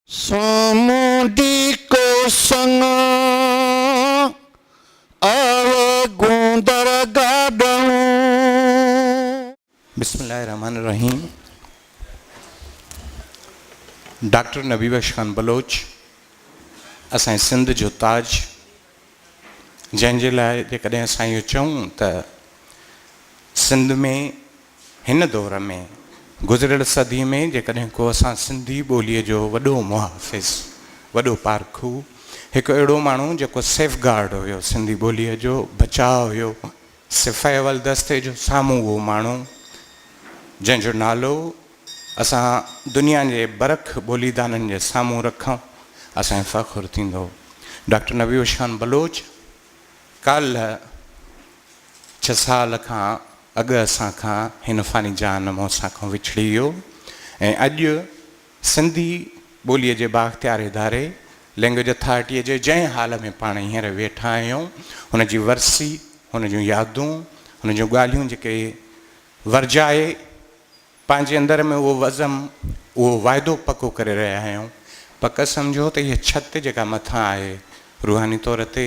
सामुंडी को संग आवे गुंदर गाडूं। बिस्मिल्लाहिर्रहमानिर्रहीम। डॉक्टर नबी बख्श खान बलोच असांजे सिंध जो ताज, जंहिंजे लाइ जेकॾहिं असां इहो चऊं त सिंध में हिन दौर में गुज़िरियल सदी में जेकॾहिं को असां सिंधी ॿोलीअ जो वॾो मुहाफ़िज़, वॾो पारखू, हिकु अहिड़ो माण्हू जेको सेफ गार्ड हुयो सिंधी ॿोलीअ जो, बचाव हुयो, सिफ़ाई अवल दस्ते जो साम्हूं उहो माण्हू जंहिंजो नालो असां दुनिया जे बरख ॿोलीदाननि जे साम्हूं रखूं, असांखे फ़ख़ुरु थींदो। डॉक्टर नबी बख्श खान बलोच काल्ह 6 साल खां अॻु असां खां हिन फ़ानी जान मौत सां खां विछड़ी वियो ऐं अॼु सिंधी ॿोलीअ जे बाख़्तियार इदारे लैंग्वेज अथॉरिटीअ जे जंहिं हाल में पाण हींअर वेठा आहियूं, हुन जी वरसी, हुन जूं यादूं, हुन जूं ॻाल्हियूं जेके वरजाए पंहिंजे अंदर में उहो वज़म, उहो वाइदो पको करे रहिया आहियूं। पक सम्झो त इहा छिति जेका मथां आहे रूहानी तौर ते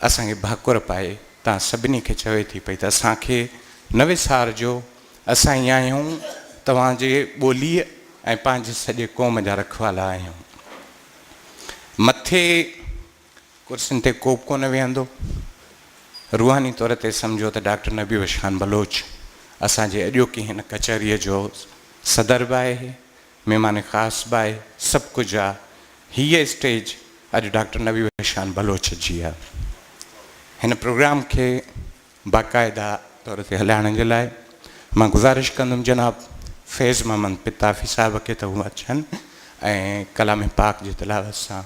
असांखे भाकुर पाए तव्हां सभिनी खे चवे थी पई त असांखे न विसारजो, असां ई आहियूं तव्हांजे ॿोलीअ ऐं पंहिंजे सॼे क़ौम जा रखवाला आहियूं। मथे कुर्सियुनि ते कोप कोन वेहंदो। रूहानी तौर ते सम्झो त डॉक्टर नबी बख्श खान बलोच असांजे अॼोकी हिन कचहरीअ जो सदर बि आहे, महिमान ख़ासि बि आहे, सभु कुझु आहे। हीअ स्टेज अॼु डॉक्टर नबी बख्श खान बलोच जी आहे। हिन प्रोग्राम खे बाक़ाइदा तौर ते हलाइण जे लाइ मां गुज़ारिश कंदुमि जनाब फैज़ मोहम्मद पिताफ़ी साहिब खे त उहे अचनि ऐं कलाम पाक जी तिलावत सां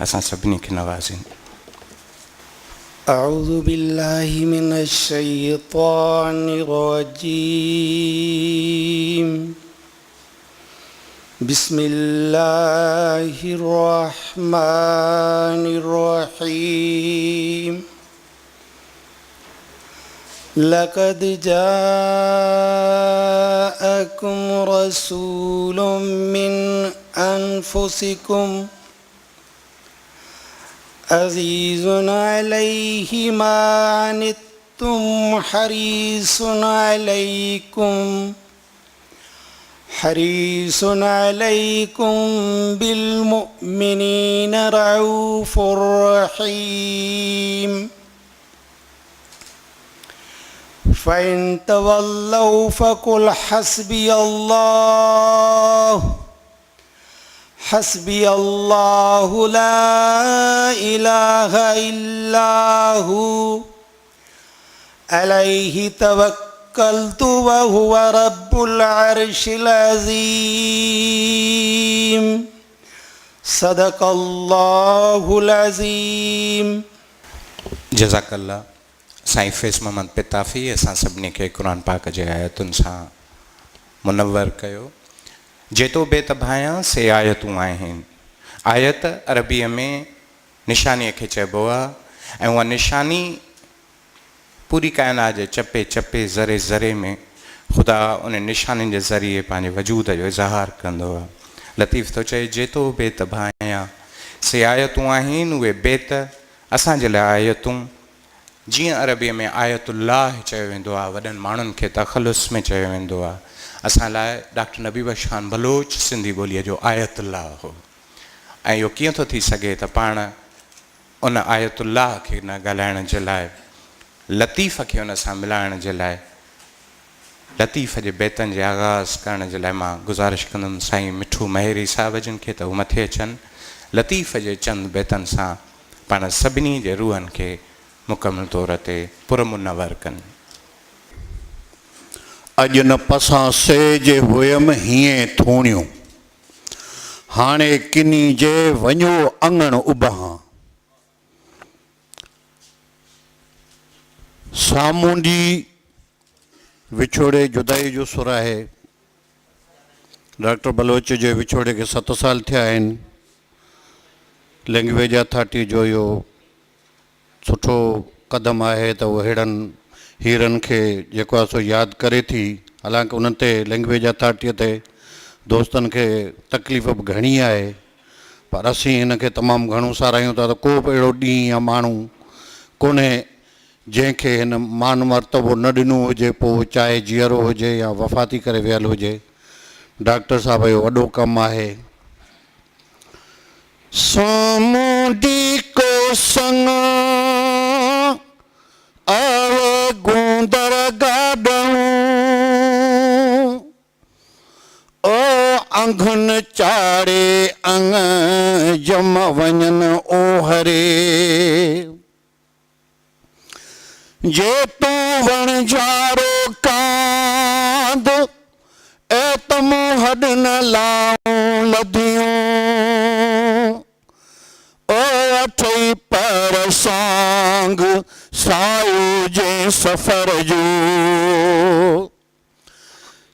असां सभिनी खे नवाज़नि। अऊज़ु बिल्लाहि मिनश शैतानिर रजीम। बिस्मिल्लाहिर रहमानिर रहीम। लक़द जाअकुम रसूलुम मिन अनफुसिकुम अज़ीज़ुन अलैहि मा अनित्तुम हरीसुन अलैकुम बिल मुमिनीन रऊफ़ुर रहीम। फ़इन तवल्लौ फ़कुल हस्बी अल्लाहु ला इलाहा इल्लाहु अलैहि तवक्कलतु व हुवा रब्बुल अर्शिल अज़ीम। सदक़ल्लाहुल अज़ीम। जज़ाकल्लाह। साईं फैज़ मोहम्मद पिताफ़ी असां सभिनी खे क़ुरान पाक जे आयतुनि सां मुनव्वर कयो। जेतो बेतभायां से आयतूं आहिनि। आयत अरबीअ में निशानीअ खे चइबो आहे ऐं उहा निशानी पूरी काइनात जे चपे चपे ज़रे ज़रे में ख़ुदा उन निशानियुनि जे ज़रिए पंहिंजे वजूद जो इज़हार कंदो आहे। लतीफ़ थो चए जेतो बेतभायां से आयतूं आहिनि, उहे बेत असांजे लाइ आयतूं, जीअं अरबीअ में आयतुल्लाह चयो वेंदो आहे, वॾनि माण्हुनि खे तख़लुस में चयो वेंदो आहे, असां लाइ डॉक्टर नबी बख्श खान बलोच सिंधी ॿोलीअ जो आयतुल्लाह हो। ऐं इहो कीअं थो थी सघे त पाण उन आयतुल्लाह खे न ॻाल्हाइण जे लाइ, लतीफ़ खे उन सां मिलाइण जे लाइ, लतीफ़ जे बेतनि जे आगाज़ करण जे लाइ मां गुज़ारिश कंदुमि साईं मिठू महरी साहिब जन खे त उहे मथे अचनि, लतीफ़ जे चंद बेतनि सां पाण सभिनी जे रूहनि खे मुकमल तौर ते पुरमुनवर कनि। अॼु न पसां से जे हुयमि हीअं थोणियूं, हाणे किनी जे वञो अंगण उॿां। सामुंडी विछोड़े जुदाई जो सुर आहे। डॉक्टर बलोच जे विछोड़े खे 7 साल थिया आहिनि। लैंग्वेज अथॉरिटी जो इहो सुठो क़दम आहे त उहो अहिड़नि हीरनि खे जेको आहे सो यादि करे थी। हालांकि उन्हनि ते लैंग्वेज अथॉरिटीअ ते दोस्तनि खे तकलीफ़ बि घणी आहे, पर असीं हिन खे तमामु घणो सारायूं था त को बि अहिड़ो ॾींहुं या माण्हू कोन्हे जंहिंखे हिन मान मर्तबो न ॾिनो हुजे, पोइ चाहे जीअरो हुजे या वफ़ाती करे वियल हुजे। डॉक्टर साहब जो वॾो कमु आहे। सामुंडी को संग आवे गूंदर गाॾूं, ओ अंगन चाड़े अंग जम वञनि ओहरे, जे तूं वण झारो कांद ए तमो हॾ न लाऊं लधियूं, ओ अठई पर सांग सायो जे सफ़र जो,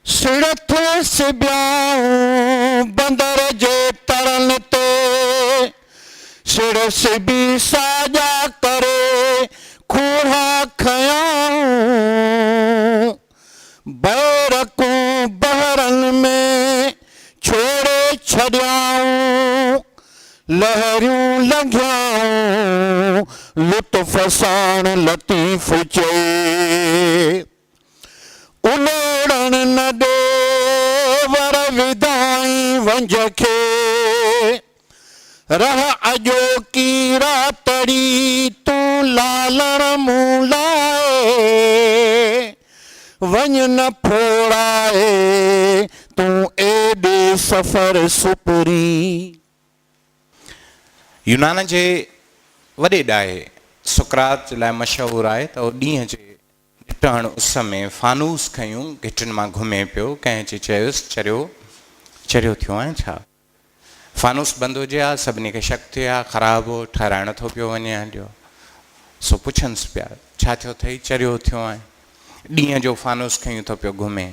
सिड़थ सिबियाऊं बंदर जे तरन ते, सिड़ सिबी साॼा करे खूहा खयाऊं, बैरकूं बहरनि में छोड़े छॾियाऊं, लहरियूं लंघियाऊं लुत्फ़ साण लतीफ़ चए, उलोड़ण न ॾे वर विधाई वंझ खे, रह अॼो की रातड़ी तूं लालण मूं लाए, वञ न फोड़ाए तूं एॾे सफ़र सुपरी। यूनान जे वॾे ॾाहे सुकरात जे लाइ मशहूरु आहे त उहो ॾींहं जे निटण उस में फानूस खयूं घिटियुनि मां घुमे पियो, कंहिं अची चयुसि चरियो थियो आहे छा? फानूस बंदि हुजे हा, सभिनी खे शक थियो आहे ख़राबु हो, ठहिराइण थो पियो वञे हलियो। सो पुछनिसि पिया छा थियो अथई? चरियो थियो आहे, ॾींहं जो फानूस खयूं थो पियो घुमे।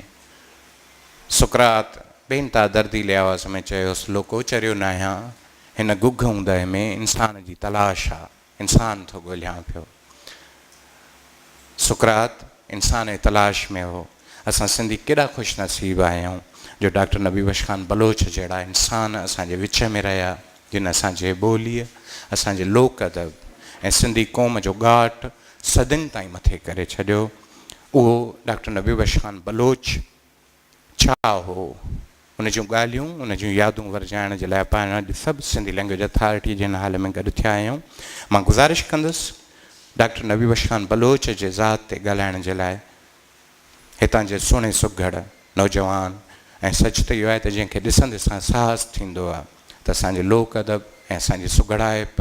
सुकरात बेनता दर्दीले आवाज़ में चयोसि लोको चरियो न आहियां, हिन गुघ ऊंदहि में इंसान जी तलाश आहे, इंसान थो ॻोल्हियां पियो। सुकरात इंसान जी तलाश में हो। असां सिंधी केॾा ख़ुशि नसीब आहियूं जो डॉक्टर नबी बख्श खान बलोच जहिड़ा इंसान असांजे विच में रहिया, जिन असांजे ॿोलीअ, असांजे लोक अदब ऐं सिंधी क़ौम जो घाट सदियुनि ताईं मथे करे छॾियो। उहो डॉक्टर नबी बख्श खान बलोच छा हो, उन जूं ॻाल्हियूं, उन जूं यादूं वरजाइण जे लाइ पाण अॼु सभु सिंधी लैंग्वेज अथॉरिटी जे नाले में गॾु थिया आहियूं। मां गुज़ारिश कंदुसि डॉक्टर नबी बख्श खान बलोच जे ज़ात ते ॻाल्हाइण जे लाइ। हितां जे सुहिणे सुघड़ नौजवान ऐं सच त इहो आहे त जंहिंखे ॾिसंदे सां साहस थींदो आहे त असांजे लोक अदब ऐं असांजी सुघड़ाइप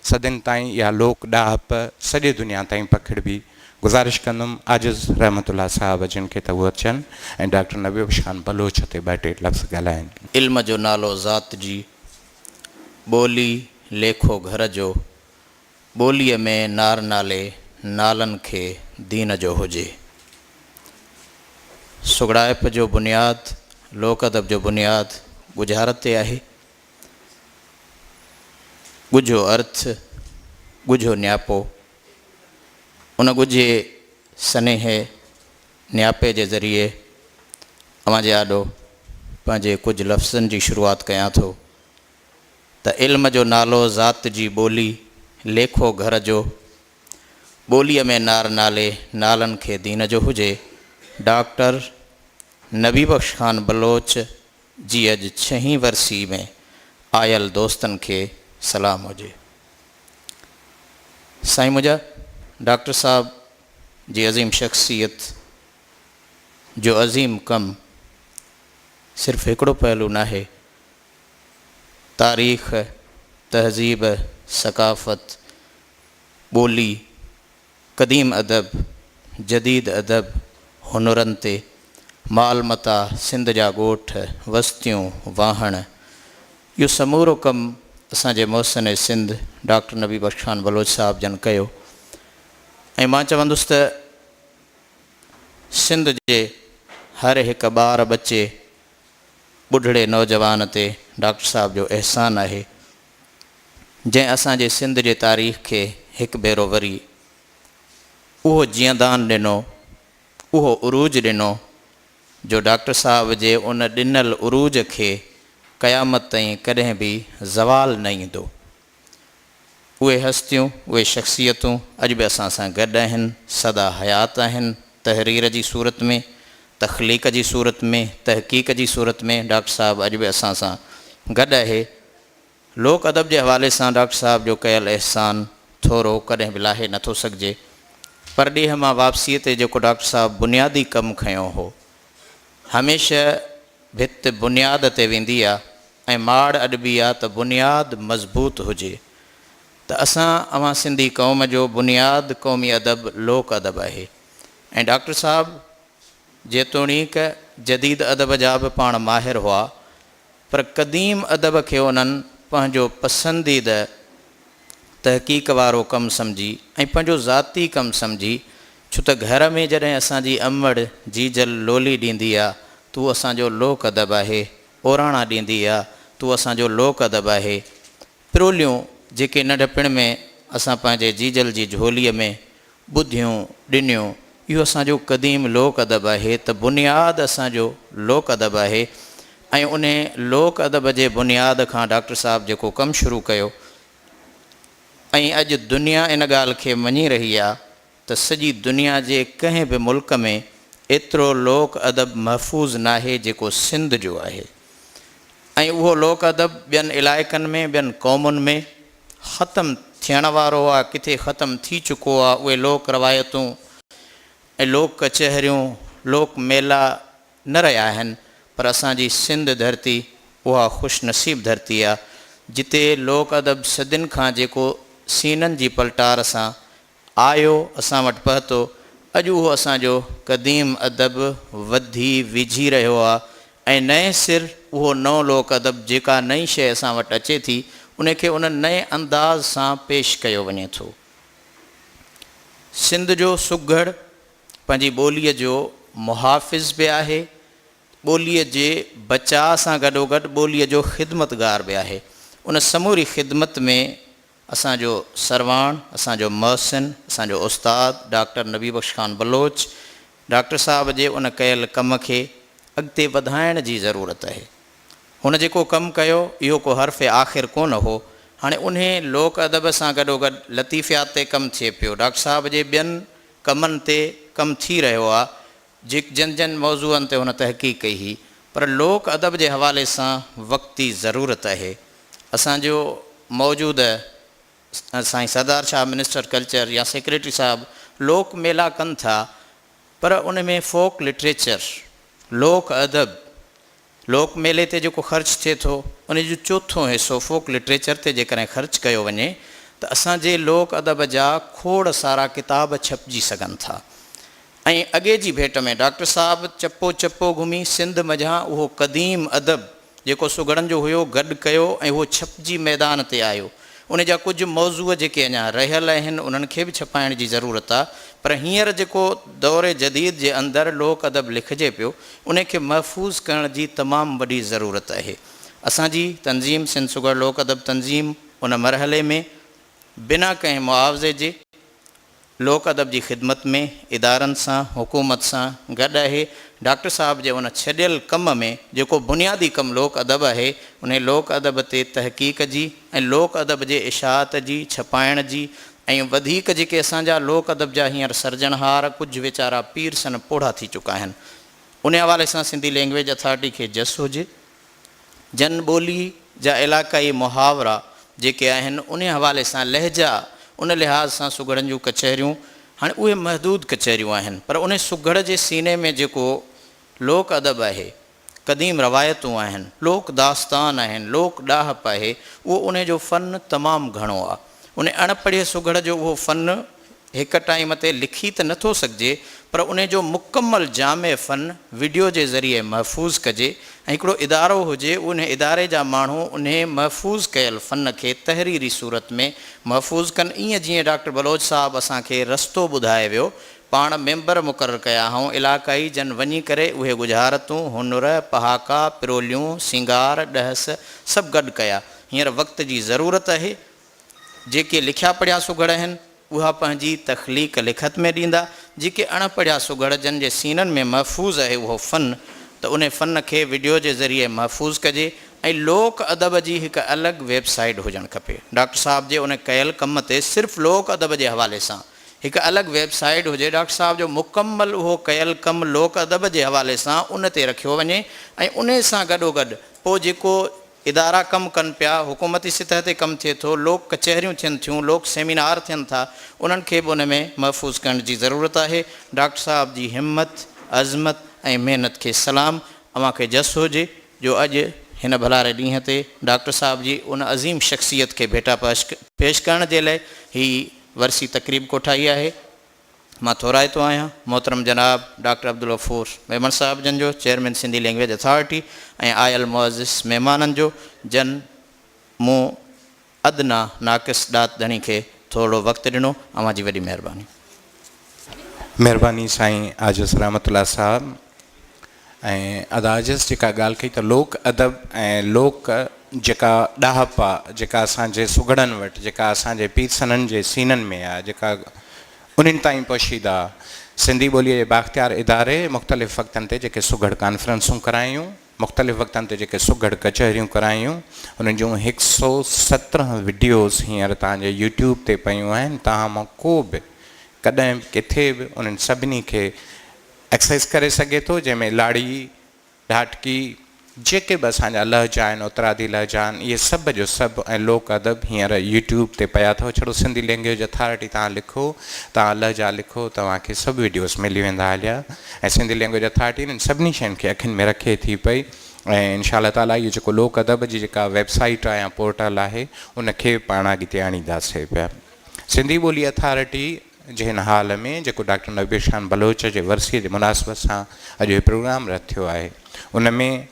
सदियुनि ताईं इहा लोक ॾाहप सॼे दुनिया ताईं पखिड़िबी। गुज़ारिश कंदुमि आजिज़ रहमतुल्लाह साहब जिन खे त उहे अचनि ऐं डॉक्टर नबी बख्श खान बलोच ते ॿ टे लफ़्ज़ ॻाल्हाइनि। इल्म जो नालो ज़ात जी, ॿोली लेखो घर जो, ॿोलीअ में नार नाले नालनि खे दीन जो हुजे। सुगड़ाइप जो बुनियादु, लोक अदब जो बुनियादु गुजारत ते आहे। ॻुझो अर्थ, ॻुझो न्यापो, उन ॻुझे सनेह न्यापे जे ज़रिए अवां जे आॾो पंहिंजे कुझु लफ़्ज़नि जी शुरूआति कयां थो त इल्म जो नालो ज़ात जी ॿोली लेखो घर जो, ॿोलीअ में नार नाले नालनि खे दीन जो हुजे। डॉक्टर नबी बख्श खान बलोच जी अॼु 6वीं वरसी में आयल दोस्तनि खे सलाम हुजे। साईं मुंहिंजा डॉक्टर साहब जी अज़ीम शख़्सियत जो अज़ीम कमु सिर्फ़ु हिकिड़ो पहलू न आहे, तारीख़, तहज़ीब, सकाफ़त, ॿोली, क़दीम अदब, जदीद अदब, हुनरनि ते माल मता, सिंध जा ॻोठ, वस्तियूं, वाहण, इहो समूरो कमु असांजे मोहसिन सिंध डॉक्टर नबी बख्श खान बलोच साहब जन कयो। ऐं मां चवंदुसि त सिंध जे हर हिकु ॿार बचे ॿुढड़े नौजवान ते डॉक्टर साहब जो अहसान आहे, जंहिं असांजे सिंध जे तारीख़ खे हिकु भेरो वरी उहो जीअंदान ॾिनो, उहो उरूज ॾिनो जो डॉक्टर साहब जे उन ॾिनल उरूज खे क़यामत ताईं कॾहिं बि ज़वाल न ईंदो। उहे हस्तियूं, उहे शख़्सियतूं अॼु बि असां सां गॾु आहिनि, सदा हयात आहिनि। तहरीर जी सूरत में, तख़लीक़ जी सूरत में, तहक़ीक़ जी सूरत में डॉक्टर साहब अॼु बि असां सां गॾु आहे। लोक अदब जे हवाले सां डॉक्टर साहब जो कयल अहसान थोरो कॾहिं बि लाहे नथो सघिजे। पर ॾींहं मां वापसीअ ते जेको डॉक्टर साहब बुनियादी कमु खयों हो, हमेशह भित बुनियाद ते वेंदी आहे ऐं माड़ अॾिबी आहे त बुनियाद मज़बूत हुजे। त असां अवां सिंधी क़ौम जो बुनियाद क़ौमी अदब लोक अदब आहे। ऐं डॉक्टर साहब जेतोणीक जदीद अदब जा बि पाण माहिर हुआ, पर क़दीम अदब खे उन्हनि पंहिंजो पसंदीदा तहक़ीक़ वारो कमु सम्झी ऐं पंहिंजो ज़ाती कमु सम्झी। छो त घर में जॾहिं असांजी अमड़ जीजल लोली ॾींदी आहे तूं असांजो लोक अदब आहे, ओराणा ॾींदी आहे तूं असांजो लोक अदब आहे। पिरोलियूं जेके नंढपिण में असां पंहिंजे जीजल जी झोलीअ में ॿुधियूं ॾिनियूं, इहो असांजो क़दीम लोक अदब आहे। त बुनियाद असांजो लोक अदब आहे ऐं उन लोक अदब जे बुनियाद खां डॉक्टर साहब जेको कमु शुरू कयो ऐं अॼु दुनिया इन ॻाल्हि खे मञी रही आहे त सॼी दुनिया जे कंहिं बि मुल्क में एतिरो लोक अदब महफ़ूज़ नाहे जेको सिंध जो आहे। ऐं उहो लोक अदब ॿियनि इलाइक़नि में, ॿियनि क़ौमुनि में ख़तमु थियण वारो आहे, किथे ख़तमु थी चुको आहे। उहे लोक रवायतूं ऐं लोक कचहरियूं, लोक मेला न रहिया आहिनि। पर असांजी सिंध धरती उहा ख़ुशनसीब धरती आहे जिते लोक अदब सदियुनि खां जेको सीननि जी पलटार सां आयो असां वटि पहुतो, अॼु उहो असांजो क़दीम अदब वधी विझी रहियो आहे। ऐं नए सिर उहो नओं लोक अदब जेका नई शइ असां वटि अचे थी उनखे उन नए अंदाज़ सां पेश कयो वञे थो। सिंध जो सुघड़ पंहिंजी ॿोलीअ जो मुहाफ़िज़ बि आहे, ॿोलीअ जे बचाव सां गॾोगॾु ॿोलीअ जो ख़िदमतगार बि आहे। उन समूरी ख़िदमत में असांजो सरवाण, असांजो महसिन, असांजो उस्ताद डॉक्टर नबी बख्श ख़ान बलोच, डॉक्टर साहब जे उन कयल कम खे अॻिते वधाइण जी ज़रूरत आहे। हुन जेको कमु कयो इहो को हर्फ़ आख़िर कोन हो। हाणे उन लोक अदब सां गॾोगॾु लतीफ़ियात ते कमु थिए पियो, डॉक्टर साहब जे ॿियनि कमनि ते कमु थी रहियो आहे, जिन जिन मौज़ूअनि ते हुन तहक़ीक़ कई हुई। पर लोक अदब जे हवाले सां वक़्ती ज़रूरत आहे। असांजो मौजूदु साईं सरदार शाह मिनिस्टर कल्चर या सेक्रेटरी साहब लोक मेला कनि था, पर उन में फोक लिटरेचर, लोक अदब, लोक मेले ते जेको ख़र्चु थिए थो उन जो चोथों हिसो फोक लिटरेचर ते जेकॾहिं ख़र्चु कयो वञे त असांजे लोक अदब जा खोड़ सारा किताब छपजी सघनि था। ऐं अॻे जी भेट में डॉक्टर साहब चपो चपो घुमी सिंध मझां उहो क़दीम अदब जेको सुगड़नि जो हुयो गॾु कयो ऐं उहो छपजी मैदान ते आयो। उन जा कुझु मौज़ूअ जेके अञा रहियल आहिनि उन्हनि खे बि छपाइण जी ज़रूरत आहे। पर हींअर जेको दौरे जदीद जे अंदरि लोक अदब लिखिजे पियो उनखे महफ़ूज़ करण जी तमामु वॾी ज़रूरत आहे। असांजी तंज़ीम सिंध सुगड़ लोक अदब तंज़ीम उन मरहले में बिना कंहिं मुआवज़े जे लोक अदब जी ख़िदमत में इदारनि सां हुकूमत सां गॾु आहे। डॉक्टर साहब जे उन छॾियल कम में जेको बुनियादी कमु लोक अदब आहे उन लोक अदब ते तहक़ीक़ जी ऐं लोक अदब जे इशाअत जी छपाइण जी ऐं वधीक जेके असांजा लोक अदब जा हींअर सर्जनहार कुझु वीचारा पीर सन पोढ़ा थी चुका आहिनि। उन हवाले सां सिंधी लैंग्वेज अथॉरिटी खे जस हुजे। जन ॿोली जा इलाक़ाई मुहावरा जेके आहिनि उन हवाले सां लहजा उन लिहाज़ सां सुगड़नि जूं कचहरियूं हाणे उहे महदूद कचहरियूं आहिनि, पर उन सुगड़ जे सीने में जेको लोक अदब आहे, क़दीम रवायतूं आहिनि, लोक दास्तान आहिनि, लोक ॾाहप आहे, उहो उन जो फ़न तमामु घणो आहे। उन अणपढ़िए सुगड़ जो उहो फ़न हिकु टाइम ते लिखी त नथो सघिजे, पर उन जो मुकमल जामे फ़न वीडियो जे ज़रिए महफ़ूज़ कजे ऐं हिकिड़ो इदारो हुजे, उन इदारे जा माण्हू उन महफ़ूज़ कयल फ़न खे तहरीरी सूरत में महफ़ूज़ कनि। ईअं जीअं डॉक्टर बलोच साहब असांखे रस्तो ॿुधाए वियो, पाण मेंबर मुक़ररु कया हुआ इलाक़ाई जन वञी करे उहे गुजारतूं, हुनुर, पहाका, पिरोलियूं, सिंगार, ॾहस सभु गॾु कया। हींअर वक़्त जी ज़रूरत आहे। जेके लिखिया पढ़िया सुगड़ आहिनि उहा पंहिंजी तख़लीक़ लिखत में ॾींदा, जेके अणपढ़िया सुगड़ जन जे सीननि में महफ़ूज़ आहे उहो फ़न त उन फ़न खे वीडियो जे ज़रिए महफ़ूज़ कजे ऐं लोक अदब जी हिकु अलॻि वेबसाइट हुजणु खपे। डॉक्टर साहिब जे उन कयल कम ते सिर्फ़ु लोक अदब जे हवाले सां हिकु अलॻि वेबसाइट हुजे, डॉक्टर साहिब जो मुकमल उहो कयल कमु लोक अदब जे हवाले सां उन ते रखियो वञे ऐं उन सां गॾोगॾु पोइ जेको इदारा कमु कनि पिया, हुकूमती सतह ते कमु थिए थो, लोक कचहरियूं थियनि थियूं, लोक सेमिनार थियनि था, उन्हनि खे बि उन में महफ़ूज़ करण जी ज़रूरत आहे। डॉक्टर साहिब जी हिमत, अज़मत ऐं महिनत खे सलाम। अव्हांखे जस हुजे जो अॼु हिन भलारे ॾींहं ते डॉक्टर साहिब जी उन अज़ीम शख़्सियत खे भेटा पेश करण जे लाइ ही वरसी तक़रीब कोठाई आहे। मां थोराइतो आहियां मोहतरम जनाब डॉक्टर अब्दुल गफूर मेमन साहिब जन जो, चेयरमैन सिंधी लैंग्वेज अथॉरिटी, ऐं आयल मुअज़्ज़िज़ महिमाननि जो जन मूं अदना नाक़िस ॾात धणी खे थोरो वक़्तु ॾिनो। अव्हां जी वॾी महिरबानी। महिरबानी साईं आजिज़ रहमतुल्लाह साहब। ऐं अदाजिज़ जेका ॻाल्हि कई त लोक अदब ऐं लोक जेका ॾाहप आहे, जेका असांजे सुगड़नि वटि, जेका असांजे पीर सननि जे सीननि में आहे, जेका उन्हनि ताईं पोशीदा सिंधी ॿोलीअ जे बाख़्तियार इदारे मुख़्तलिफ़ वक़्तनि ते जेके सुगड़ कॉन्फ्रेंसूं करायूं, मुख़्तलिफ़ वक़्तनि ते जेके सुगड़ कचहरियूं करायूं, उन्हनि जूं 117 वीडियोज़ हींअर तव्हांजे यूट्यूब ते पयूं आहिनि। तव्हां मां को बि कॾहिं किथे बि उन्हनि सभिनी खे एक्सेस करे सघे थो, जंहिंमें लाड़ी, ढाटकी, जेके बि असांजा लहजा आहिनि, उतरादी लहजा आहिनि, इहे सभु जो सभु ऐं लोक अदब हींअर यूट्यूब ते पिया अथव। छड़ो सिंधी लैंग्वेज अथॉरिटी तव्हां लिखो, तव्हां लहजा लिखो, तव्हांखे सभु वीडियोज़ मिली वेंदा हलिया। ऐं सिंधी लैंग्वेज अथॉरिटी इन्हनि सभिनी शयुनि खे अखियुनि में रखे थी पई। ऐं इंशाअल्लाह ताला इहो जेको लोक अदब जी जेका वेबसाइट आहे या पोर्टल आहे, उनखे पाण अॻिते आणींदासीं पिया। सिंधी ॿोली अथॉरिटी जे हिन हाल में जेको डॉक्टर नबीश खान बलोच जे वरसीअ जे मुनासिबत सां अॼु इहो प्रोग्राम रखियो आहे, उन में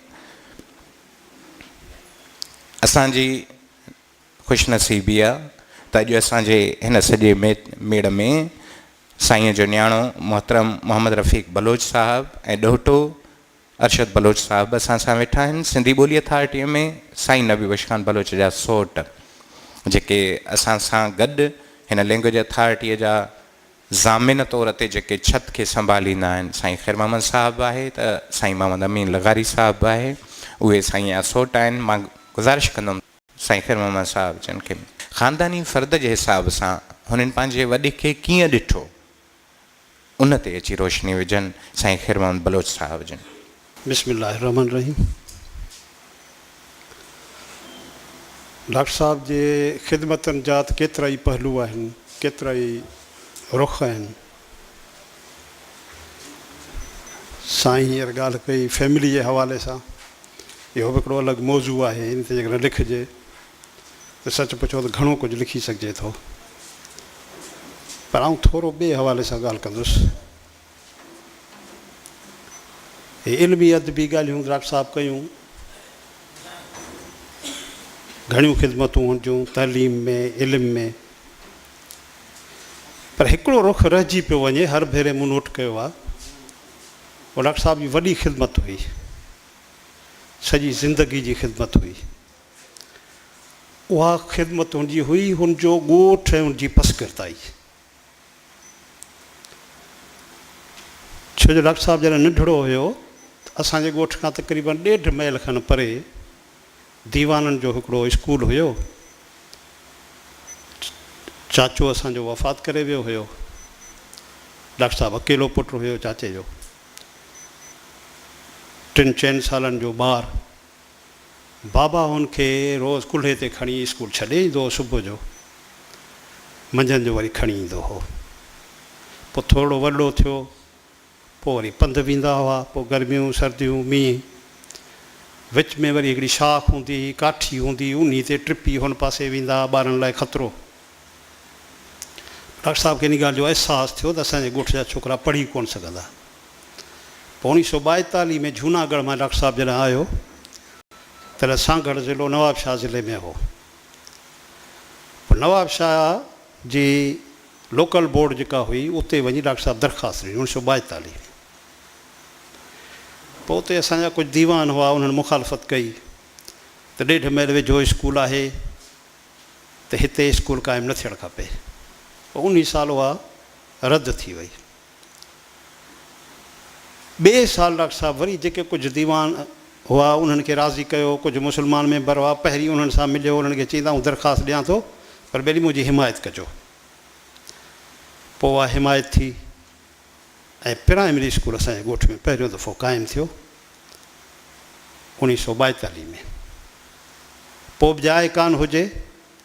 असांजी ख़ुशनसीबी आहे त अॼु असांजे हिन सॼे मेड़ में साईं जो न्याणो मोहतरम मोहम्मद रफ़ीक बलोच साहिबु ऐं ॾोहिटो अरशद बलोच साहिबु असां सां वेठा आहिनि। सिंधी ॿोली अथॉरिटीअ में साईं नबीश खान बलोच जा सोट जेके असां सां गॾु हिन लैंग्वेज अथॉरिटीअ जा ज़ामिन तौर ते जेके छत खे संभालींदा आहिनि, साईं ख़ैर मोहम्मद साहिबु आहे त साईं मोहम्मद अमीन लगारी साहिबु आहे, उहे साईं जा सोट आहिनि। मां गुज़ारिश कंदुमि साईं ख़ैर मोहम्मद साहिबु जन खे ख़ानदानी फ़र्द जे हिसाब सां हुननि पंहिंजे वॾे खे कीअं ॾिठो, उन ते अची रोशनी विझनि साईं ख़ैर मोहम्मद बलोच साहिबु जन। बिस्मिल्लाहिर्रहमानिर्रहीम। डॉक्टर साहब जे ख़िदमतनि जा त केतिरा ई पहलू आहिनि, केतिरा ई रुख आहिनि। साईं हींअर ॻाल्हि कई फैमिली जे हवाले सां, इहो बि हिकिड़ो अलॻि मौज़ू आहे। इन ते जेकर लिखिजे त सच पुछो त घणो कुझु लिखी सघिजे थो, पर आउं थोरो ॿिए हवाले सां ॻाल्हि कंदुसि। हे इल्मी अदबी ॻाल्हियूं डॉक्टर साहब कयूं, घणियूं ख़िदमतूं हुजूं तइलीम में, इल्म में, पर हिकिड़ो रुख रहिजी पियो वञे, हर भेरे मूं नोट कयो आहे। उहो डॉक्टर साहब जी वॾी ख़िदमत हुई, सॼी ज़िंदगी जी ख़िदमत हुई। उहा ख़िदमत हुनजी हुई हुनजो ॻोठ ऐं हुनजी पसकिरताई। छो जो डॉक्टर साहब जॾहिं नंढड़ो हुयो त असांजे ॻोठ खां तक़रीबन 1.5 माइल खनि परे दीवाननि जो हिकिड़ो स्कूल हुयो। चाचो असांजो वफ़ात करे वियो हुयो, डॉक्टर साहब अकेलो पुटु हुयो चाचे जो। 3-4 सालनि जो ॿारु, बाबा हुनखे रोज़ु कुल्हे ते खणी स्कूल छॾे ईंदो हो, सुबुह जो, मंझंदि जो वरी खणी ईंदो हो। पोइ थोरो वॾो थियो, पोइ वरी पंधु वेंदा हुआ, पोइ गर्मियूं सर्दियूं मींहुं, विच में वरी हिकिड़ी शाख हूंदी, काठी हूंदी, उन ते टिपी हुन पासे वेंदा, ॿारनि लाइ ख़तरो। डॉक्टर साहब खे इन ॻाल्हि जो अहसासु थियो त असांजे ॻोठ जा छोकिरा पढ़ी कोन सघंदा। पोइ 1942 में जूनागढ़ मां डॉक्टर साहब जॾहिं आयो, तॾहिं सांगड़ ज़िलो नवाबशाह ज़िले में हो। पोइ नवाबशाह जी लोकल बोर्ड जेका हुई, उते वञी डॉक्टर साहब दरख़्वास्त ॾिनी 1942 में। पोइ उते असांजा कुझु दीवान हुआ, उन्हनि मुखालफ़त कई त 1.5 माइल वेझो स्कूल आहे त हिते स्कूल क़ाइमु न थियणु खपे। पोइ 19 साल उहा रद्द थी वई। ॿिए साल डॉक्टर साहब वरी जेके कुझु दीवान हुआ उन्हनि खे राज़ी कयो, कुझु मुस्लमान मेंबर हुआ, पहिरीं उन्हनि सां मिलियो, उन्हनि खे चईंदा आऊं दरख़्वास्त ॾियां थो पर ॿेड़ी मुंहिंजी हिमायत कजो। पोइ उहा हिमायत थी ऐं प्राइमरी स्कूल असांजे ॻोठ में पहिरियों दफ़ो क़ाइमु थियो 1942 में। पोइ बि जाइ कान हुजे,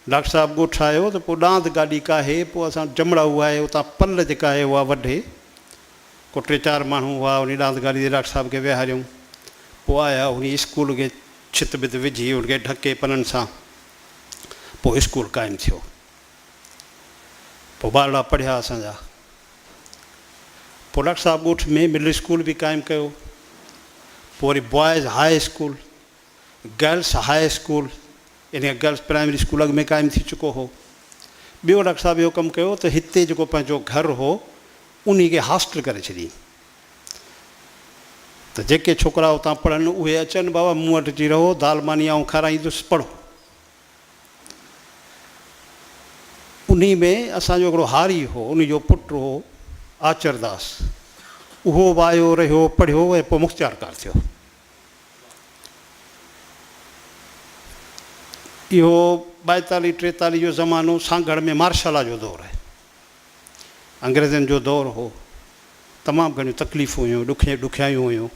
डॉक्टर साहब ॻोठ आयो त पोइ ॾांद गाॾी काहे, पोइ असां जमड़ा हुआ आहे उतां पल जेका आहे उहा वढे, को 3-4 माण्हू हुआ उन ॾांद गाॾी ते डॉक्टर साहब खे विहारियूं। पोइ आया उन स्कूल खे छित भित विझी उनखे ढके पननि सां, पोइ स्कूल क़ाइमु थियो। पोइ ॿारड़ा पढ़िया असांजा। पोइ डॉक्टर साहब ॻोठ में मिडिल स्कूल बि क़ाइमु कयो। पोइ वरी boys high school, girls high school, यानी गर्ल्स प्राइमरी स्कूल अॻु में क़ाइमु थी चुको हो। ॿियो डॉक्टर साहब इहो कमु कयो त हिते जेको पंहिंजो घरु हो उन खे हॉस्टल करे छॾी, त जेके छोकिरा उतां पढ़नि उहे अचनि, बाबा मूं वटि अची रहो, दाल मानी आऊं खाराईंदुसि, पढ़ो। उन में असांजो हिकिड़ो हारी हो, उनजो पुटु हो आचरदास, उहो बि आयो रहियो, पढ़ियो ऐं पोइ मुख़्तियारकार थियो। इहो 42-43 जो ज़मानो सांगड़ में मार्शला जो दौरु आहे, अंग्रेज़नि जो दौरु हो। तमामु घणियूं तकलीफ़ूं हुयूं, ॾुखियायूं हुयूं।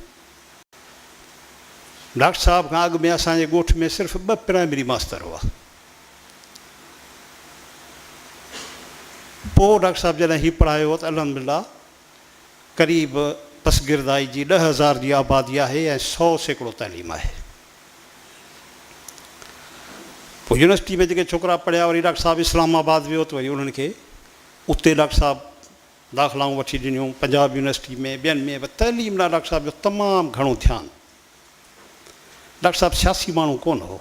डॉक्टर साहब खां अॻु में असांजे ॻोठ में सिर्फ़ु 2 प्राइमरी मास्तर हुआ। पोइ डॉक्टर साहब जॾहिं हीउ पढ़ायो त अल्हम्दुलिल्लाह क़रीब पसगिरदाई जी 10,000 जी आबादी आहे ऐं 100 सैकड़ो तइलीम आहे। पोइ यूनिवर्सिटी में जेके छोकिरा पढ़िया वरी डॉक्टर साहब इस्लामाबाद वियो त वरी उन्हनि खे उते डॉक्टर साहब दाख़िलाऊं वठी ॾिनियूं, पंजाब यूनिवर्सिटी में, ॿियनि में। तइलीम लाइ डॉक्टर साहब जो तमामु घणो ध्यानु। डॉक्टर साहब सियासी माण्हू कोन हो,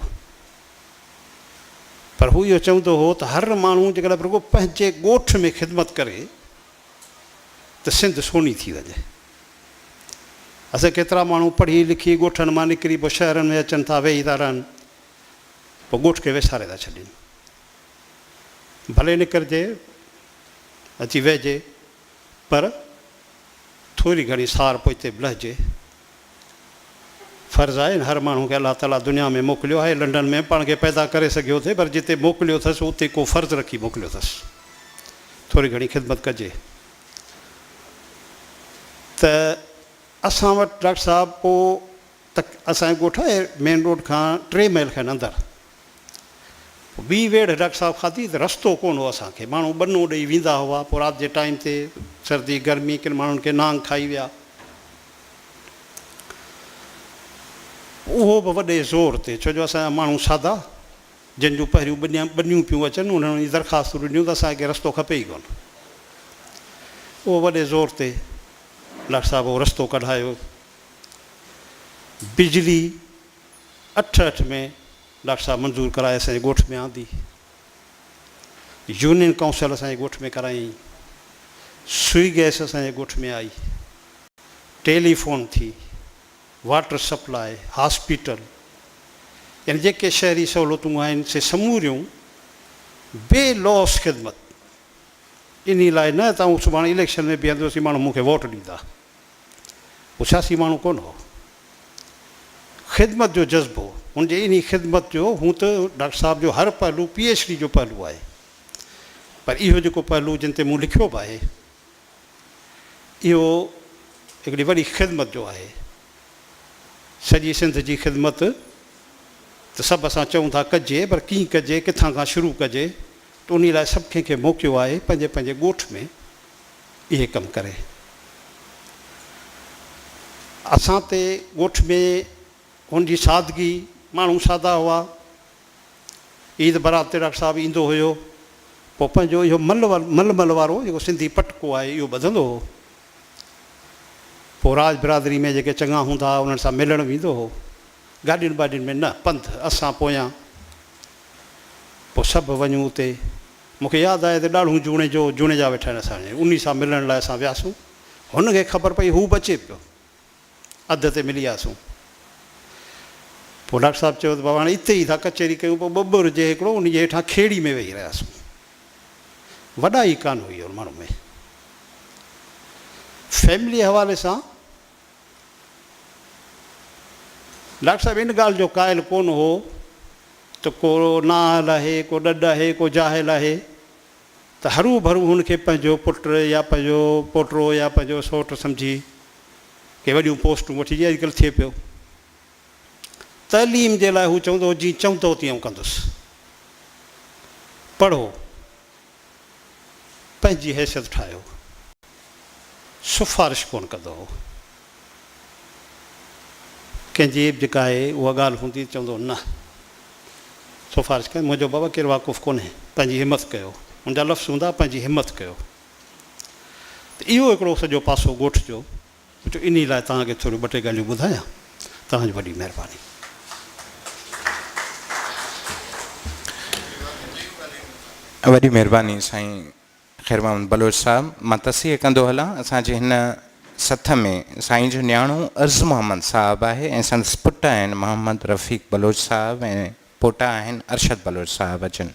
पर हू इहो चवंदो हो त हर माण्हू जेकॾहिं रुॻो पंहिंजे ॻोठ में ख़िदमत करे त सिंध सोनी थी वञे। असां केतिरा माण्हू पढ़ी लिखी ॻोठनि मां निकिरी पोइ शहरनि में अचनि था, वेही था रहनि, पोइ ॻोठ खे विसारे था छॾनि। भले निकिरजे, अची वेहिजे, पर थोरी घणी सार पोइ हिते बि लहिजे। फ़र्ज़ु आहे हर माण्हू खे अलाह ताला दुनिया में मोकिलियो आहे। लंडन में पाण खे पैदा करे सघियो थिए, पर जिते मोकिलियो अथसि उते को फ़र्ज़ु रखी मोकिलियो अथसि, थोरी घणी ख़िदमत कजे। त असां वटि डॉक्टर साहब पोइ असांजे ॻोठ आहे मेन रोड खां 3 माइल खनि अंदरि। ॿी वेड़ डॉक्टर साहब खाधी त रस्तो कोन हो असांखे, माण्हू बनो ॾेई वेंदा हुआ। पोइ राति जे टाइम ते सर्दी गर्मी किन माण्हुनि खे नांग खाई विया। उहो बि वॾे ज़ोर ते, छो जो असांजा माण्हू सादा, जंहिंजूं पहिरियों ॿनियूं पियूं अचनि, उन्हनि जी दरख़्वास्तूं ॾिनियूं त असांखे रस्तो खपे ई कोन। उहो वॾे ज़ोर ते डॉक्टर साहब उहो रस्तो कढायो। बिजली 88 में डॉक्टर साहब मंज़ूर कराए असांजे ॻोठ में आंदी। यूनियन काउंसिल असांजे ॻोठ में कराई। सुई गैस असांजे ॻोठ में आई। टेलीफोन थी, वाटर सप्लाई, हॉस्पिटल, यानी जेके शहरी सहूलियतूं आहिनि से समूरियूं बेलॉस ख़िदमत। इन लाइ न त सुभाणे इलेक्शन में बीहंदुसि माण्हू मूंखे वोट ॾींदा, उहो सियासी माण्हू कोन हो। ख़िदमत जो जज़्बो, हुनजे इन ख़िदमत जो, हूं त डॉक्टर साहब जो हर पहलू PhD जो पहलू आहे, पर इहो जेको पहलू जिन ते मूं लिखियो बि आहे, इहो हिकिड़ी वॾी ख़िदमत जो आहे। सॼी सिंध जी ख़िदमत त सभु असां चऊं था कजे, पर कीअं कजे, किथां खां शुरू कजे, त उन लाइ सभु कंहिंखे मौक़ियो आहे पंहिंजे पंहिंजे ॻोठ में इहे कमु करे। असां ते ॻोठ में हुनजी सादगी, माण्हू सादा हुआ। ईद बरात ते डॉक्टर साहब ईंदो हुयो, पोइ पंहिंजो इहो मलमल वारो जेको सिंधी पटको आहे इहो ॿधंदो हो। पोइ राज बिरादरी में जेके चङा हूंदा हुआ उन्हनि सां मिलणु वेंदो हो। गाॾियुनि वाॾियुनि में न, पंधु असां पोयां। पोइ सभु वञूं उते। मूंखे यादि आहे त ॾाढो जूणे जा वेठा आहिनि असांजे, उन सां मिलण लाइ असां वियासीं। हुनखे ख़बर पई हू बि अचे पियो, अध ते मिली वियासीं। पोइ डॉक्टर साहब चयो त बाबा हाणे हिते ई था कचहरी कयूं। पोइ ॿुबर जे हिकिड़ो उन जे हेठां खेड़ी में वेही रहियासीं। वॾा ई कान हुई हुन माण्हू में। फैमिली हवाले सां डॉक्टर साहिबु इन ॻाल्हि जो क़ाइल कोन हो त को नाल आहे, को ॾॾ आहे, को जाहिल आहे त हरू भरू हुनखे पंहिंजो पुटु या पंहिंजो पोटो या पंहिंजो सौटु सम्झी के वॾियूं पोस्टूं वठी जीअं अॼुकल्ह थिए पियो। तइलीम जे लाइ हू चवंदो जीअं चवंदो तीअं कंदुसि, पढ़ो, पंहिंजी हैसियत ठाहियो, सिफ़ारिश कोन कंदो हो। कंहिंजी जेका आहे उहा ॻाल्हि हूंदी चवंदो न सिफ़ारिश कयो, मुंहिंजो बाबा केरु वाक़ुफ़ु कोन्हे, पंहिंजी हिमत कयो, मुंहिंजा लफ़्ज़ हूंदा पंहिंजी हिमत कयो। त इहो हिकिड़ो सॼो पासो ॻोठ जो इन लाइ तव्हांखे थोरियूं ॿ टे ॻाल्हियूं ॿुधायां। तव्हांजी वॾी महिरबानी। वॾी महिरबानी साईं ख़ैर मोहम्मद बलोच साहिबु। मां तस्सीह कंदो हलां, असांजे हिन सथ में साईं जो न्याणो अर्ज़ मोहम्मद साहिबु आहे ऐं संदसि पुट आहिनि मोहम्मद रफ़ीक बलोच साहिबु ऐं पोटा आहिनि अरशद बलोच साहिबु अचनि।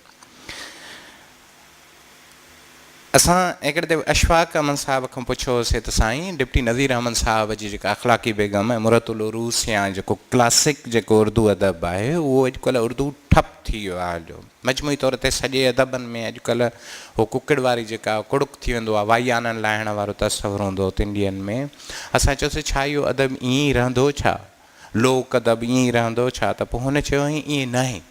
असां हिकिड़े दफ़े अशफाक अहमद साहिब खां पुछियोसीं त साईं डिप्टी नज़ीर अहमद साहिब जी जेका अख़लाक़ी बेगम आहे मुरतुल उरूस या जेको क्लासिक जेको उर्दू अदब आहे उहो अॼुकल्ह उर्दू ठप थी वियो आहे। जो मजमूई तौर ते सॼे अदबनि में अॼुकल्ह उहो कुकड़ वारी जेका कुड़ुक थी वेंदो आहे, वाइयाननि लाहिण वारो तस्वुरु हूंदो सिंधियुनि में। असां चयोसीं छा इहो अदब ईअं ई रहंदो छा, लोक अदब ईअं ई रहंदो छा? त पोइ हुन चयो ईअं न आहे,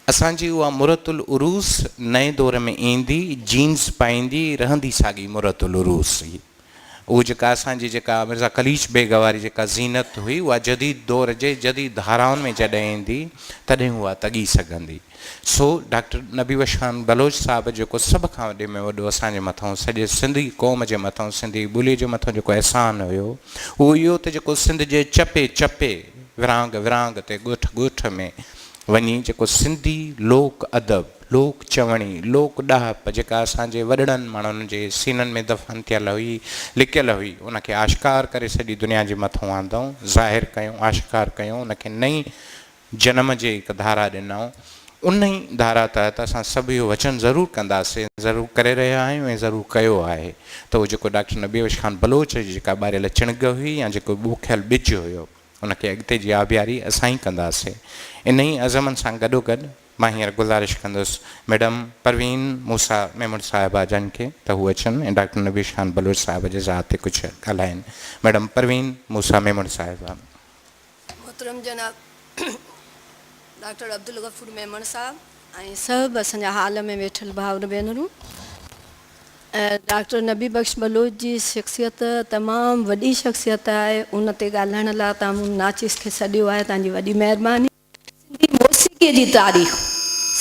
असांजी उहा मुरतुल उरूस नए दौर में ईंदी, जीन्स पाईंदी, रहंदी साॻी मुरतुल उरूस। उहा जेका असांजी जेका मिर्ज़ा कलीश बेग वारी जेका ज़ीनत हुई उहा जदीद दौर जे जदीद धाराउनि में जॾहिं ईंदी तॾहिं उहा तॻी सघंदी। सो डॉक्टर नबी बख्श बलोच साहिबु जेको सभ खां वॾे में वॾो असांजे मथां सॼे सिंधी क़ौम जे मथां सिंधी ॿोलीअ जे मथां जेको अहसान हुयो उहो इहो त जेको सिंध जे चपे चपे विरांग विरांग ते ॻोठ ॻोठ में वञी जेको सिंधी लोक अदब, लोक चवणी, लोक ॾाहप जेका असांजे वॾड़नि माण्हुनि जे सीननि में दफ़न थियल हुई, लिकियल हुई, उनखे आश्कार करे सॼी दुनिया जे मथां आंदऊं, ज़ाहिर कयूं, आश्कार कयूं, उनखे नई जनम जे हिकु धारा ॾिनऊं। उन ई धारा तहत असां सभु इहो वचन ज़रूरु कंदासीं, ज़रूरु करे रहिया आहियूं ऐं ज़रूरु कयो आहे त उहो जेको डॉक्टर नबी बख्श बलोच जी जेका ॿारियल चिणग हुई या जेको ॿुखियल ॿिज हुयो उनखे अॻिते जी आबियारी असां ई कंदासीं। इन ई अज़मनि सां गॾोगॾु मां हींअर गुज़ारिश कंदुसि मैडम परवीन मूसा मेमण साहिबा जन खे त हू अचनि ऐं डॉक्टर नबी बख्श बलोच साहिब जे ज़ात ते कुझु ॻाल्हाइनि। मैडम परवीन मूसा मेमण साहिबा। मोहतरम जनाब डॉक्टर अब्दुल गफ़ूर मेमण साहब ऐं सभु असांजा हाल में वेठल भाउर भेनरूं, डॉक्टर नबी बख्श बलोच जी शख़्सियत तमामु वॾी शख़्सियत आहे। उन ते ॻाल्हाइण लाइ तव्हां मूं नाचिस खे सॾियो आहे, तव्हांजी वॾी महिरबानी। सिंधी मौसीक़ीअ जी तारीख़,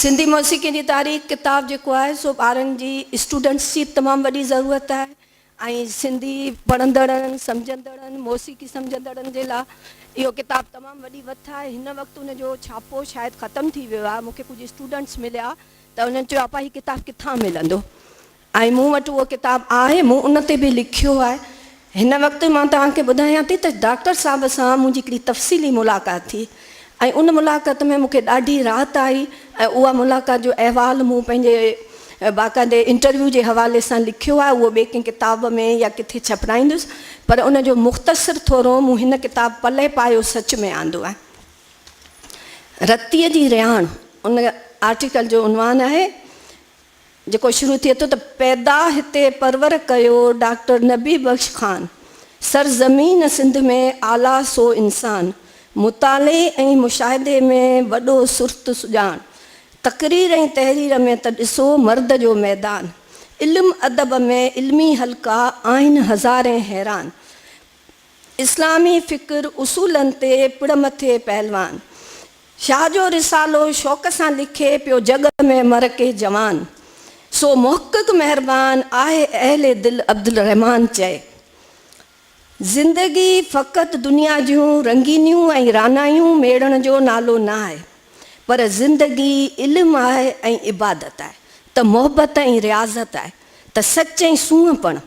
सिंधी मौसीक़ीअ जी तारीख़ किताबु जेको आहे सो ॿारनि जी स्टूडेंट्स जी तमामु वॾी ज़रूरत आहे ऐं सिंधी पढ़ंदड़नि सम्झंदड़नि मौसीक़ी सम्झंदड़नि जे लाइ इहो किताबु तमामु वॾी वथ आहे। हिन वक़्तु हुनजो छापो शायदि ख़तमु थी वियो आहे। मूंखे कुझु स्टूडेंट्स मिलिया त उन्हनि चयो आपा हीउ किताबु किथां मिलंदो, ऐं मूं वटि उहो किताबु आहे, मूं उन ते बि लिखियो आहे। हिन वक़्तु मां तव्हांखे ॿुधायां थी त डॉक्टर साहिब सां मुंहिंजी हिकिड़ी तफ़सीली मुलाक़ात थी ऐं उन मुलाक़ात में मूंखे ॾाढी राहत आई ऐं उहा मुलाक़ात जो अहवाल मूं पंहिंजे बाक़ाइदे इंटरव्यू जे हवाले सां लिखियो आहे। उहो ॿिए कंहिं किताब में या किथे छपराईंदुसि, पर उनजो मुख़्तसिर थोरो मूं हिन किताबु पले पायो सच में आंदो आहे। रतीअ जी रिहाण उन आर्टिकल जो उनवान आहे जेको शुरू थिए थो त पैदा हिते परवर कयो डॉक्टर नबी बख्श ख़ान, सरज़मीन सिंध में आला सो इंसान, मुताले ऐं मुशाहिदे में वॾो सुर्त सुॼाण, तक़रीर ऐं तहरीर में त ॾिसो मर्द जो मैदान, इल्मु अदब में इल्मी हल्का आहिनि हज़ारे हैरान, इस्लामी फ़िक्र उसूलनि ते पिड़ मथे पहलवान, शाह जो रिसालो शौक़ सां लिखे पियो जग में मरके जवान, सो मुहक़क़ महिरबान आहे अहले दिल अब्दुल रहमान चए। ज़िंदगी फ़क़ति दुनिया जूं रंगीनियूं ऐं रानायूं मेड़ण जो नालो न आहे, पर ज़िंदगी इल्मु आहे ऐं इबादत आहे, त मोहबत ऐं रियाज़त आहे, त सच ऐं सूंहपण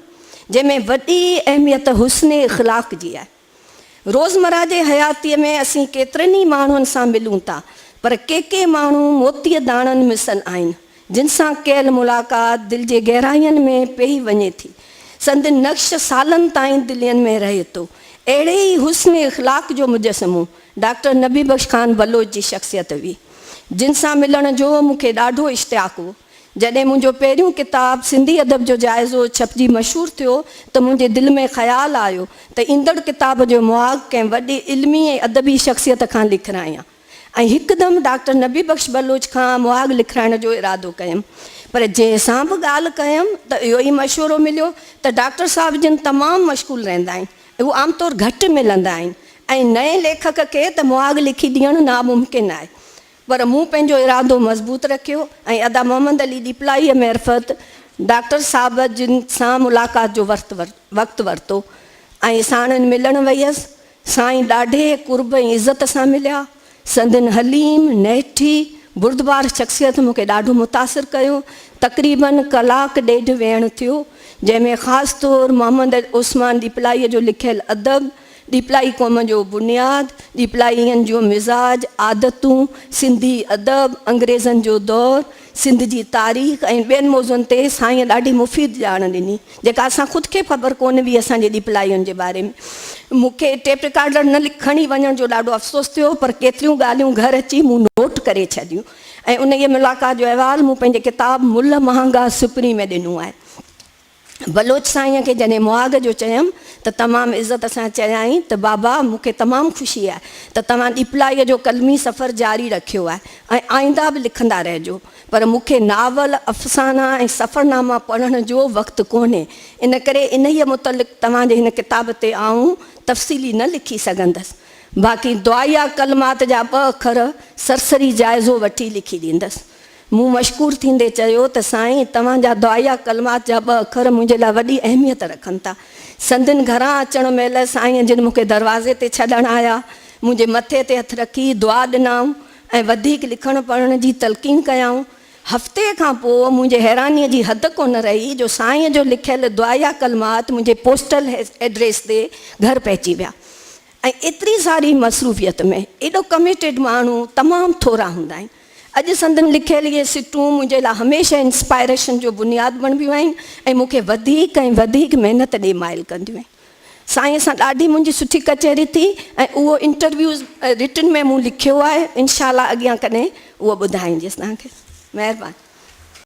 जंहिंमें वॾी अहमियत हुस्न इख़लाक़ जी आहे। रोज़मर्रा जे हयातीअ में असीं केतिरनि ई माण्हुनि सां मिलूं था, पर के माण्हू मोतीअ दाणनि मिसल आहिनि जिन सां कयल मुलाक़ात दिलि जे गहराइयुनि में पेई वञे थी, संद नक्श सालनि ताईं दिलियुनि में रहे थो। अहिड़े ई हुस्न इख़लाक़ जो मुजस्समो डॉक्टर नबी बख्श खान बलोच जी शख़्सियत हुई, जिन सां मिलण जो मूंखे ॾाढो इश्तियाक़ु हो। जॾहिं मुंहिंजो पहिरियों किताबु सिंधी अदब जो जाइज़ो छपजी मशहूरु थियो त मुंहिंजे दिलि में ख़्यालु आयो त ईंदड़ किताब जो मुआग कंहिं वॾी इल्मी ऐं अदबी शख़्सियत खां लिखायां ऐं हिकदमि डॉक्टर नबी बख्श बलोच खां मुआग लिखाइण जो इरादो कयुमि। पर जंहिंसां बि ॻाल्हि कयुमि त इहो ई मशवरो मिलियो त डॉक्टर साहिब जिन तमामु मशग़ूल रहंदा आहिनि, उहे आमतौरु घटि मिलंदा आहिनि ऐं नए लेखक खे त मुआग लिखी ॾियणु नामुमकिन आहे। पर मूं पंहिंजो इरादो मज़बूत रखियो ऐं अदा मोहम्मद अली डिपलाई महरफ़त डॉक्टर साहिब जिन सां मुलाक़ात जो वक़्तु वरितो ऐं साणनि मिलणु वई हुअसि। साईं ॾाढे कुर्ब ऐं इज़त सां मिलिया। संदन हलीम नेठी बुरदबार शख़्सियत मूंखे ॾाढो मुतासिर कयो। तक़रीबन कलाक ॾेढ वेहण थियो, जंहिंमें ख़ासि तौरु मोहम्मद उस्मान डिपलाईअ जो लिखियलु अदब, डिपलाई क़ौम जो बुनियाद, डिपलाईअनि जो मिज़ाज आदतूं, सिंधी अदब, अंग्रेज़नि जो दौरु, सिंध जी तारीख़ ऐं ॿियनि मौज़ुअनि ते साईं ॾाढी मुफ़ीद ॼाण ॾिनी, जेका असां ख़ुदि खे ख़बर कोन हुई असांजे डिपलाईअनि जे बारे में। मूंखे टेप रिकार्डर न खणी वञण जो ॾाढो अफ़सोस थियो, पर केतिरियूं ॻाल्हियूं घर अची मूं नोट करे छॾियूं ऐं उन ई मुलाक़ात जो अहवालु मूं पंहिंजे किताबु मुल महांगा सुपरी में ॾिनो आहे। बलोच साईं खे जॾहिं मुआग जो चयमि त तमामु इज़त सां चयाईं त बाबा मूंखे तमामु ख़ुशी आहे त तव्हां डिपलाईअ जो कलमी सफ़र जारी रखियो आहे ऐं आईंदा बि लिखंदा रहिजो, पर मूंखे नावल, अफ़साना ऐं सफ़रनामा पढ़ण जो वक़्तु कोन्हे, इन करे इन ई मुतलिक़ तव्हांजे हिन किताब ते आऊं तफ़सीली न लिखी सघंदसि। बाक़ी दुआया कलमात जा 2 अखर सरसरी जाइज़ो वठी लिखी ॾींदसि। मूं मशकूर थींदे चयो त साईं तव्हांजा दुआया कलमात जा 2 अखर मुंहिंजे लाइ वॾी अहमियत रखनि था। संदन घरां अचण महिल साईं जिन मूंखे दरवाज़े ते छॾण आया, मुंहिंजे मथे ते हथु रखी दुआ ॾिनऊं ऐं वधीक लिखण पढ़ण जी तलक़ीन कयाऊं। हफ़्ते खां पोइ मुंहिंजे हैरानीअ जी हद कोन रही जो साईं जो लिखियलु दुआया कलमात मुंहिंजे पोस्टल एड्रेस ते घर पहुची विया। ऐं एतिरी सारी मसरूफ़ियत में एॾो कमिटेड माण्हू तमामु थोरा हूंदा आहिनि। अॼु संदन लिखियल इहे सिटूं मुंहिंजे लाइ हमेशह इंस्पायरेशन जो बुनियादु बणिबियूं आहिनि ऐं मूंखे वधीक ऐं वधीक महिनत ॾे माइल कंदियूं आहिनि। साईं सां ॾाढी मुंहिंजी सुठी कचहरी थी ऐं उहो इंटरव्यूज़ रिटन में मूं लिखियो आहे, इनशाला अॻियां कॾहिं उहो ॿुधाईंदसि तव्हांखे। महिरबानी।